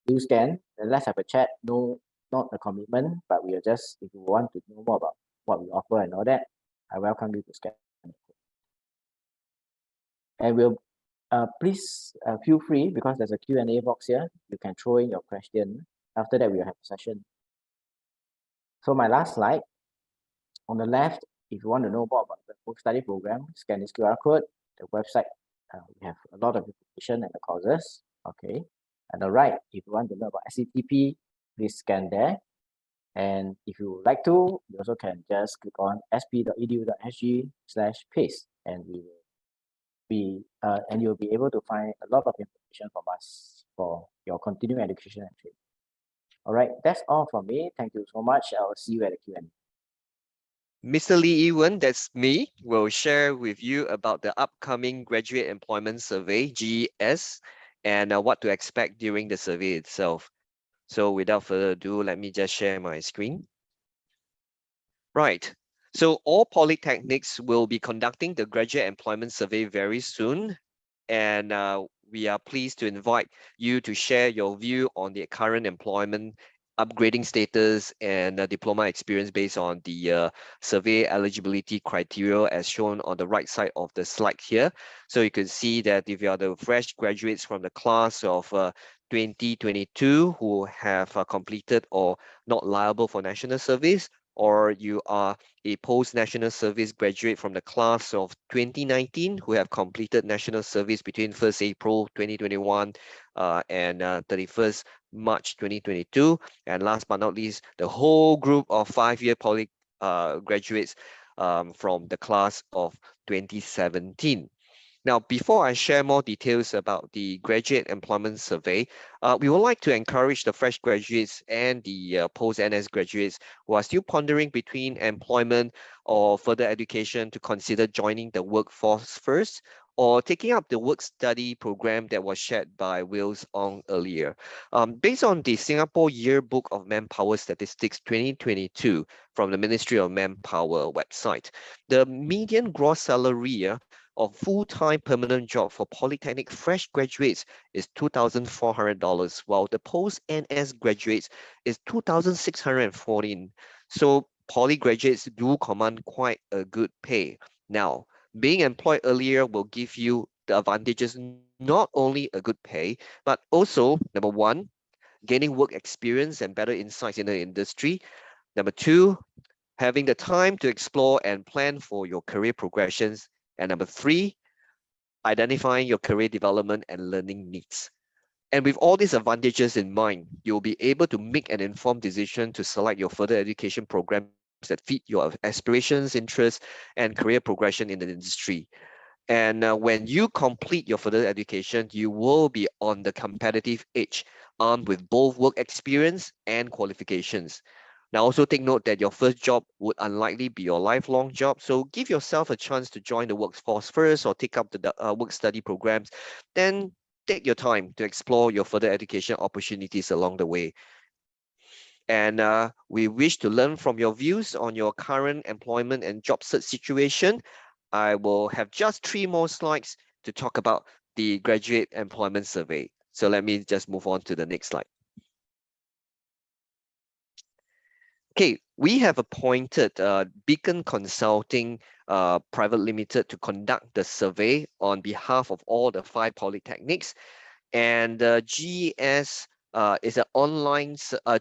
Do scan, let's have a chat. No, not a commitment, but we are just, if you want to know more about what we offer and all that, I welcome you to scan the code. And we'll please feel free, because there's a Q&A box here. You can throw in your question. After that, we'll have a session. So my last slide, on the left, if you want to know more about the work study program, scan this QR code. The website, we have a lot of information and the courses. Okay. On the right, if you want to know about SCTP, please scan there. And if you would like to, you also can just click on sp.edu.sg/pace, and we will and you'll be able to find a lot of information from us for your continuing education and training. All right, that's all from me. Thank you so much. I'll see you at the Q&A. Mr. Lee Ewan, that's me, will share with you about the upcoming Graduate Employment Survey, GES, and what to expect during the survey itself. So without further ado, let me just share my screen. Right. So all polytechnics will be conducting the Graduate Employment Survey very soon. And we are pleased to invite you to share your view on the current employment upgrading status and diploma experience based on the survey eligibility criteria as shown on the right side of the slide here. So you can see that if you are the fresh graduates from the class of 2022 who have completed or not liable for national service, or you are a post-national service graduate from the class of 2019 who have completed national service between 1st April 2021 and 31st March 2022. And last but not least, the whole group of 5-year poly graduates from the class of 2017. Now, before I share more details about the Graduate Employment Survey, we would like to encourage the fresh graduates and the post-NS graduates who are still pondering between employment or further education to consider joining the workforce first, or taking up the work study program that was shared by Wills Ong earlier. Based on the Singapore Yearbook of Manpower Statistics 2022 from the Ministry of Manpower website, the median gross salary of full-time permanent job for polytechnic fresh graduates is $2,400, while the post-NS graduates is $2,614. So poly graduates do command quite a good pay. Now, being employed earlier will give you the advantages, not only a good pay, but also, number one, gaining work experience and better insights in the industry. Number two, having the time to explore and plan for your career progressions. And number three, identifying your career development and learning needs. And with all these advantages in mind, you'll be able to make an informed decision to select your further education programs that fit your aspirations, interests, and career progression in the industry. And when you complete your further education, you will be on the competitive edge, armed with both work experience and qualifications. Now, also take note that your first job would unlikely be your lifelong job. So give yourself a chance to join the workforce first or take up the work study programs. Then take your time to explore your further education opportunities along the way. And we wish to learn from your views on your current employment and job search situation. I will have just 3 more slides to talk about the graduate employment survey. So let me just move on to the next slide. Okay, we have appointed Beacon Consulting Private Limited to conduct the survey on behalf of all the 5 polytechnics. And GES is an online,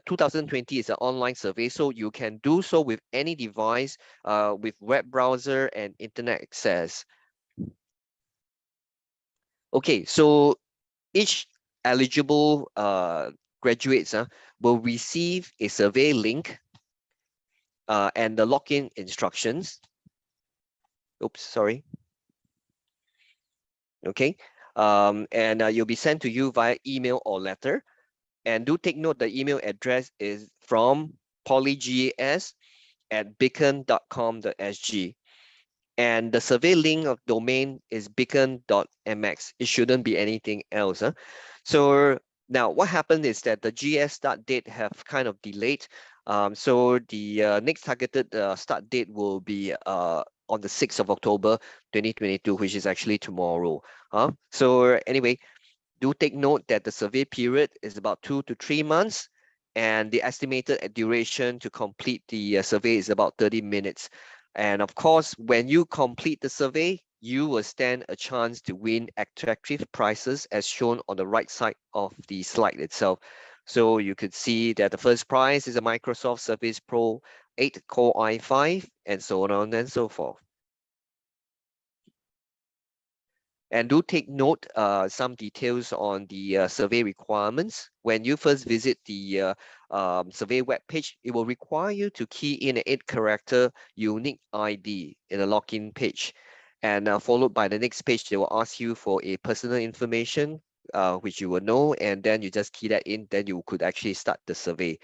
2020 is an online survey, so you can do so with any device with web browser and internet access. Okay, so each eligible graduates will receive a survey link and the login instructions. Oops, sorry. Okay, and you'll be sent to you via email or letter. And do take note the email address is from polygas@beacon.com.sg. And the survey link of domain is beacon.mx. It shouldn't be anything else. So now what happened is that the GS start date have kind of delayed. So the next targeted start date will be on the 6th of October 2022, which is actually tomorrow. So anyway, do take note that the survey period is about 2 to 3 months, and the estimated duration to complete the survey is about 30 minutes. And of course, when you complete the survey, you will stand a chance to win attractive prizes as shown on the right side of the slide itself. So you could see that the first prize is a Microsoft Surface Pro 8 Core i5 and so on and so forth. And do take note some details on the survey requirements. When you first visit the survey webpage, it will require you to key in an 8-character unique ID in a login page. And followed by the next page, they will ask you for a personal information, which you will know, and then you just key that in, then you could actually start the survey.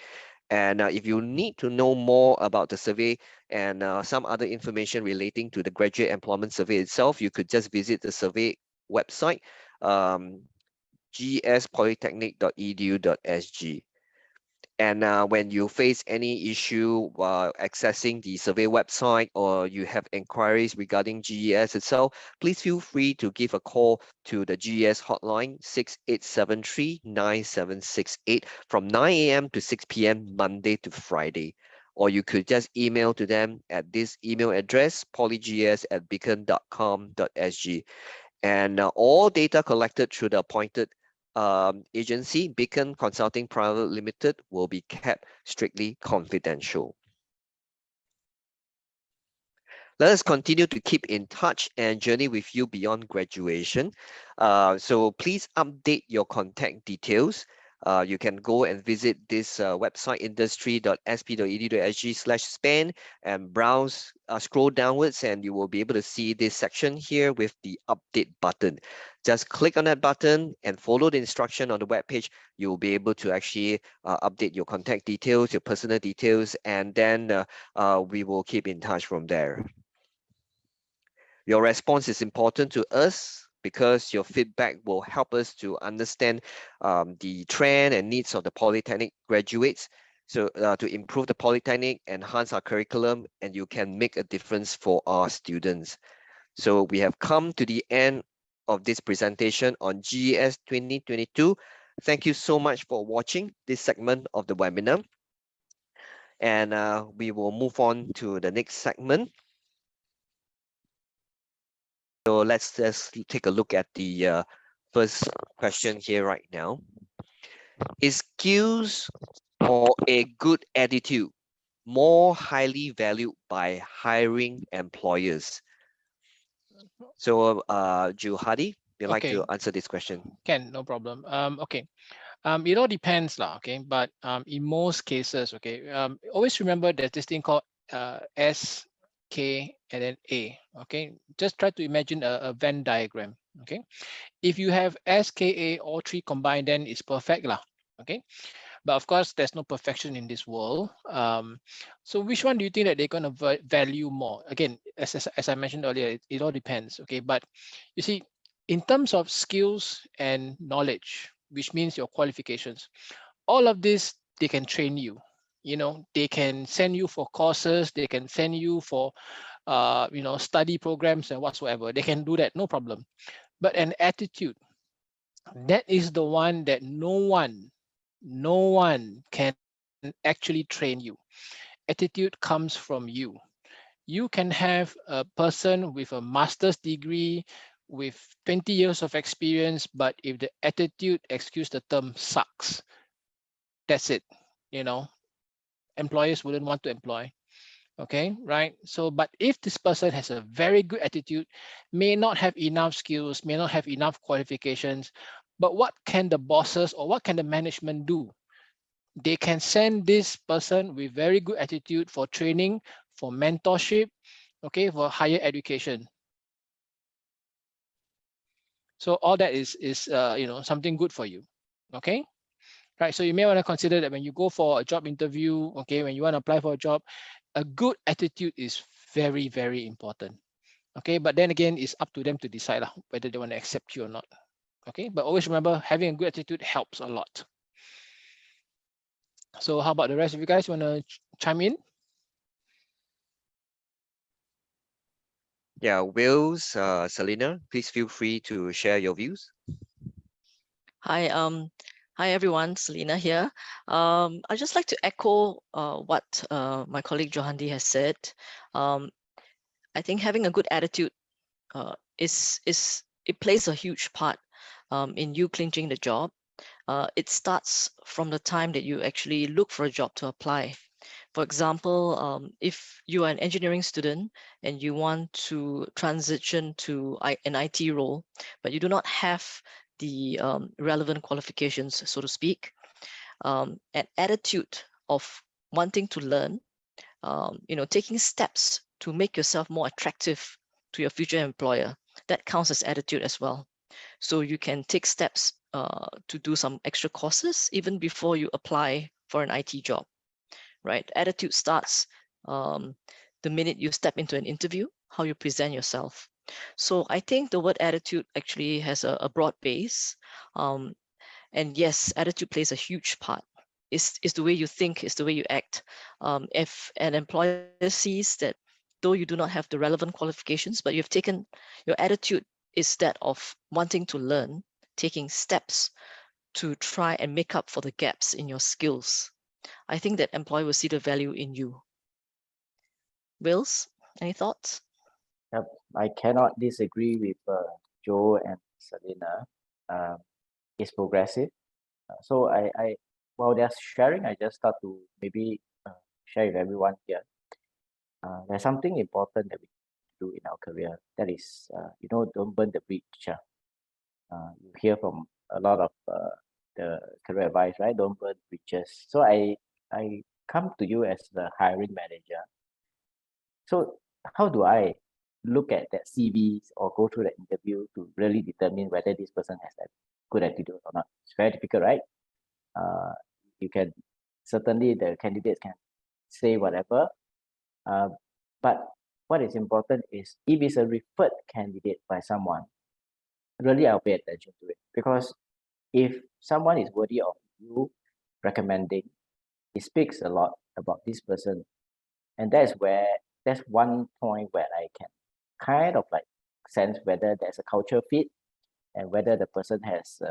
And if you need to know more about the survey and some other information relating to the graduate employment survey itself, you could just visit the survey website, gspolytechnic.edu.sg. And when you face any issue while accessing the survey website or you have inquiries regarding GES itself, please feel free to give a call to the GES hotline 6873-9768 from 9 a.m. to 6 p.m. Monday to Friday. Or you could just email to them at this email address, polygs@beacon.com.sg. And all data collected through the appointed agency, Beacon Consulting Private Limited, will be kept strictly confidential. Let us continue to keep in touch and journey with you beyond graduation. So please update your contact details. You can go and visit this website, industry.sp.edu.sg/span, and browse, scroll downwards, and you will be able to see this section here with the update button. Just click on that button and follow the instruction on the web page. You will be able to actually update your contact details, your personal details, and then we will keep in touch from there. Your response is important to us because your feedback will help us to understand the trend and needs of the Polytechnic graduates. So to improve the Polytechnic, enhance our curriculum, and you can make a difference for our students. So we have come to the end of this presentation on GES 2022. Thank you so much for watching this segment of the webinar. And we will move on to the next segment. So let's just take a look at the first question here right now. Is skills or a good attitude more highly valued by hiring employers? So, Juhadi, you'd like Okay, to answer this question? no problem. Okay. It all depends, lah. Okay, but in most cases, okay, always remember there's this thing called S, K, and then A. Okay, just try to imagine a Venn diagram. Okay, if you have S, K, A, all three combined, then it's perfect, lah. Okay, but of course, there's no perfection in this world. So which one do you think that they're gonna value more? Again, as I mentioned earlier, it all depends. Okay, but you see, in terms of skills and knowledge, which means your qualifications, all of this they can train you. You know, they can send you for courses, they can send you for study programs and whatsoever. They can do that, no problem. But an attitude, that is the one that no one can actually train you. Attitude comes from you. You can have a person with a master's degree with 20 years of experience, but if the attitude, excuse the term, sucks, that's it. You know, employers wouldn't want to employ. Okay, right? So, but if this person has a very good attitude, may not have enough skills, may not have enough qualifications, but what can the bosses or what can the management do? They can send this person with very good attitude for training, for mentorship, okay, for higher education. So all that is something good for you. Okay, right? So you may want to consider that when you go for a job interview, okay, when you want to apply for a job, a good attitude is very, very important. Okay, but then again, it's up to them to decide whether they want to accept you or not. Okay, but always remember, having a good attitude helps a lot. So how about the rest of you guys? Want to chime in? Yeah, Wills, Selena, please feel free to share your views. Hi, hi everyone, Selena here. I'd just like to echo what my colleague Johandi has said. I think having a good attitude it plays a huge part in you clinching the job. It starts from the time that you actually look for a job to apply. For example, if you are an engineering student and you want to transition to an IT role, but you do not have the relevant qualifications, so to speak, an attitude of wanting to learn, taking steps to make yourself more attractive to your future employer, that counts as attitude as well. So you can take steps to do some extra courses even before you apply for an IT job, right? Attitude starts the minute you step into an interview, how you present yourself. So I think the word attitude actually has a broad base. And yes, attitude plays a huge part. It's the way you think, it's the way you act. If an employer sees that though you do not have the relevant qualifications, but you've taken, your attitude is that of wanting to learn, taking steps to try and make up for the gaps in your skills, I think that employer will see the value in you. Wills, any thoughts? Yep, I cannot disagree with Joe and Selena. It's progressive. So while they're sharing, I just start to maybe share with everyone here. There's something important that we do in our career. That is, don't burn the bridge. You hear from a lot of the career advice, right? Don't burn bridges. So I come to you as the hiring manager. So how do I look at that CVs or go through the interview to really determine whether this person has a good attitude or not? It's very difficult, right? You can certainly the candidates can say whatever, uh, but what is important is if it's a referred candidate by someone, really I'll pay attention to it, because if someone is worthy of you recommending, it speaks a lot about this person. And that's one point where I can kind of like sense whether there's a culture fit and whether the person has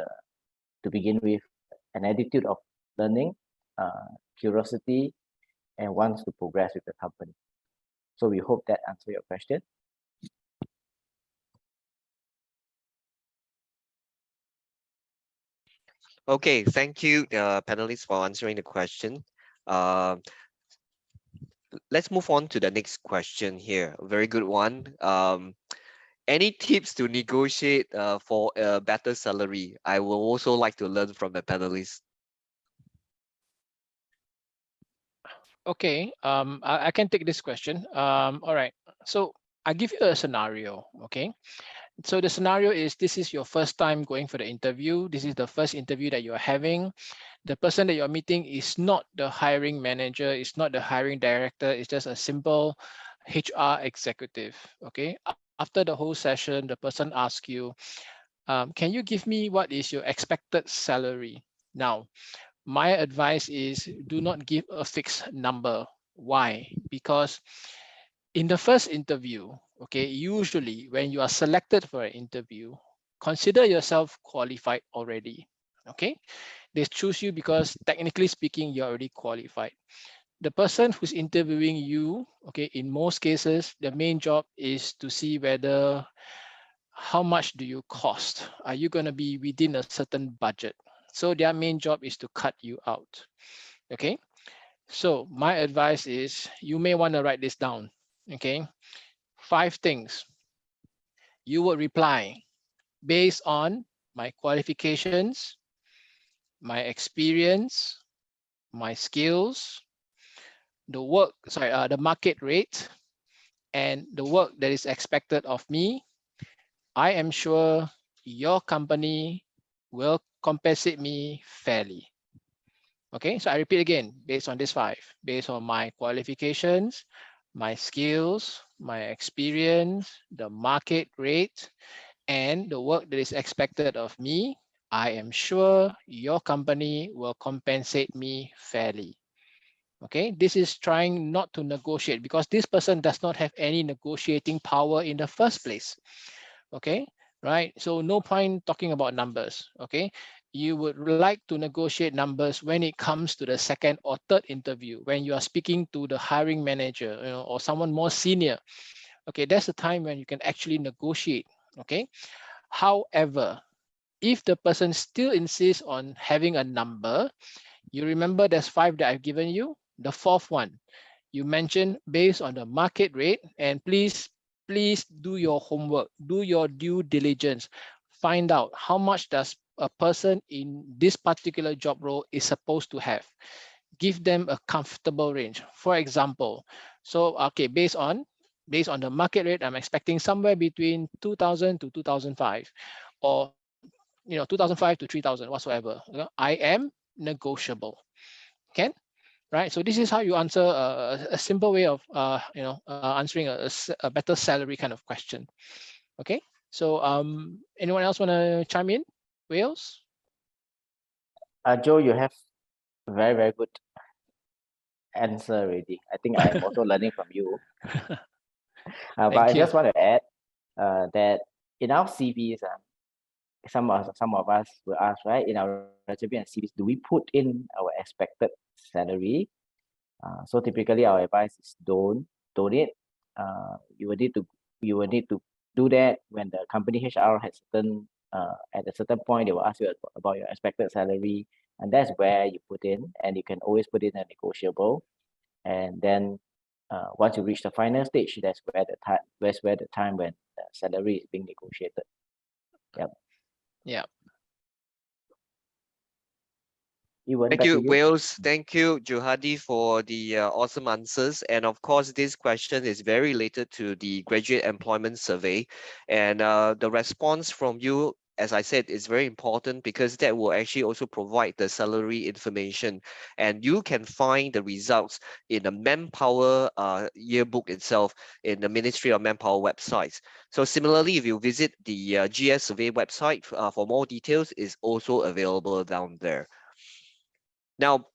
to begin with an attitude of learning, curiosity, and wants to progress with the company. So we hope that answer your question. Okay, thank you, panelists, for answering the question. Uh, let's move on to the next question here. A very good one. Any tips to negotiate for a better salary? I will also like to learn from the panelists. Okay, I can take this question. All right. So I give you a scenario. Okay. So the scenario is this is your first time going for the interview. This is the first interview that you're having. The person that you're meeting is not the hiring manager, it's not the hiring director, it's just a simple HR executive. Okay. After the whole session, the person asks you, can you give me what is your expected salary? Now, my advice is do not give a fixed number. Why? Because in the first interview, okay, usually when you are selected for an interview, consider yourself qualified already. Okay, they choose you because technically speaking, you're already qualified. The person who's interviewing you, okay, in most cases, the main job is to see whether how much do you cost? Are you going to be within a certain budget? So their main job is to cut you out. Okay. So my advice is you may want to write this down. Okay. 5 things you would reply based on my qualifications, my experience, my skills, the market rate, and the work that is expected of me. I am sure your company will compensate me fairly. Okay, so I repeat again, based on this 5, based on my qualifications, my skills, my experience, the market rate, and the work that is expected of me, I am sure your company will compensate me fairly. Okay, this is trying not to negotiate because this person does not have any negotiating power in the first place. Okay, right? So no point talking about numbers. Okay, you would like to negotiate numbers when it comes to the second or third interview, when you are speaking to the hiring manager, or someone more senior. Okay, that's the time when you can actually negotiate. Okay, however, if the person still insists on having a number, you remember there's 5 that I've given you. The 4th one, you mentioned based on the market rate, and please do your homework, do your due diligence, find out how much does a person in this particular job role is supposed to have. Give them a comfortable range. For example, so okay, based on the market rate, I'm expecting somewhere between 2000 to 2005, or 2005 to 3000 whatsoever. I am negotiable. Can right? So this is how you answer a simple way of answering a better salary kind of question. Okay. So anyone else want to chime in? Wales? Joe, you have very, very good answer already. I think I'm also learning from you. But I Thank you. just want to add that in our CVs, some of us will ask, right, in our resume and CVs, do we put in our expected salary? So typically our advice is don't it. You will need to do that when the company HR has certain at a certain point they will ask you about your expected salary, and that's where you put in, and you can always put in a negotiable. And then once you reach the final stage, that's where the time when the salary is being negotiated. Yep. Yeah. Ewan, Thank back to you, you. Wales. Thank you, Johadi, for the awesome answers. And of course, this question is very related to the graduate employment survey. And the response from you, as I said, is very important because that will actually also provide the salary information. And you can find the results in the Manpower yearbook itself in the Ministry of Manpower websites. So similarly, if you visit the GS survey website for more details, is also available down there. Now,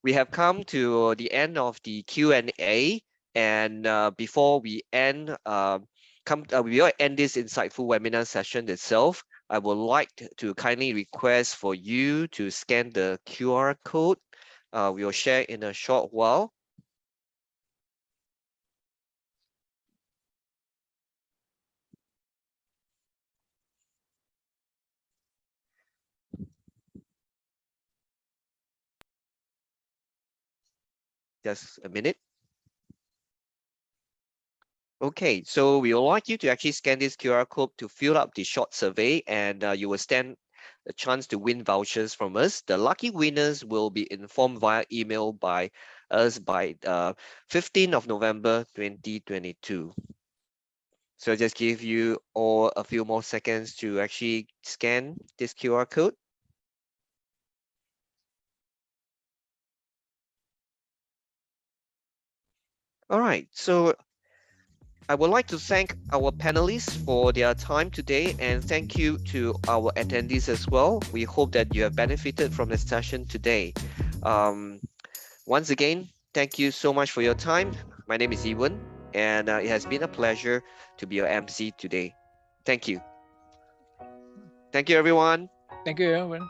we have come to the end of the Q&A, and before we end, we will end this insightful webinar session itself. I would like to kindly request for you to scan the QR code. We will share in a short while. Just a minute. Okay, so we would like you to actually scan this QR code to fill up the short survey, and you will stand a chance to win vouchers from us. The lucky winners will be informed via email by us by 15th of November 2022. So I just give you all a few more seconds to actually scan this QR code. All right, so I would like to thank our panelists for their time today, and thank you to our attendees as well. We hope that you have benefited from the session today. Once again, thank you so much for your time. My name is Ewan, and it has been a pleasure to be your MC today. Thank you. Thank you, everyone. Thank you, everyone.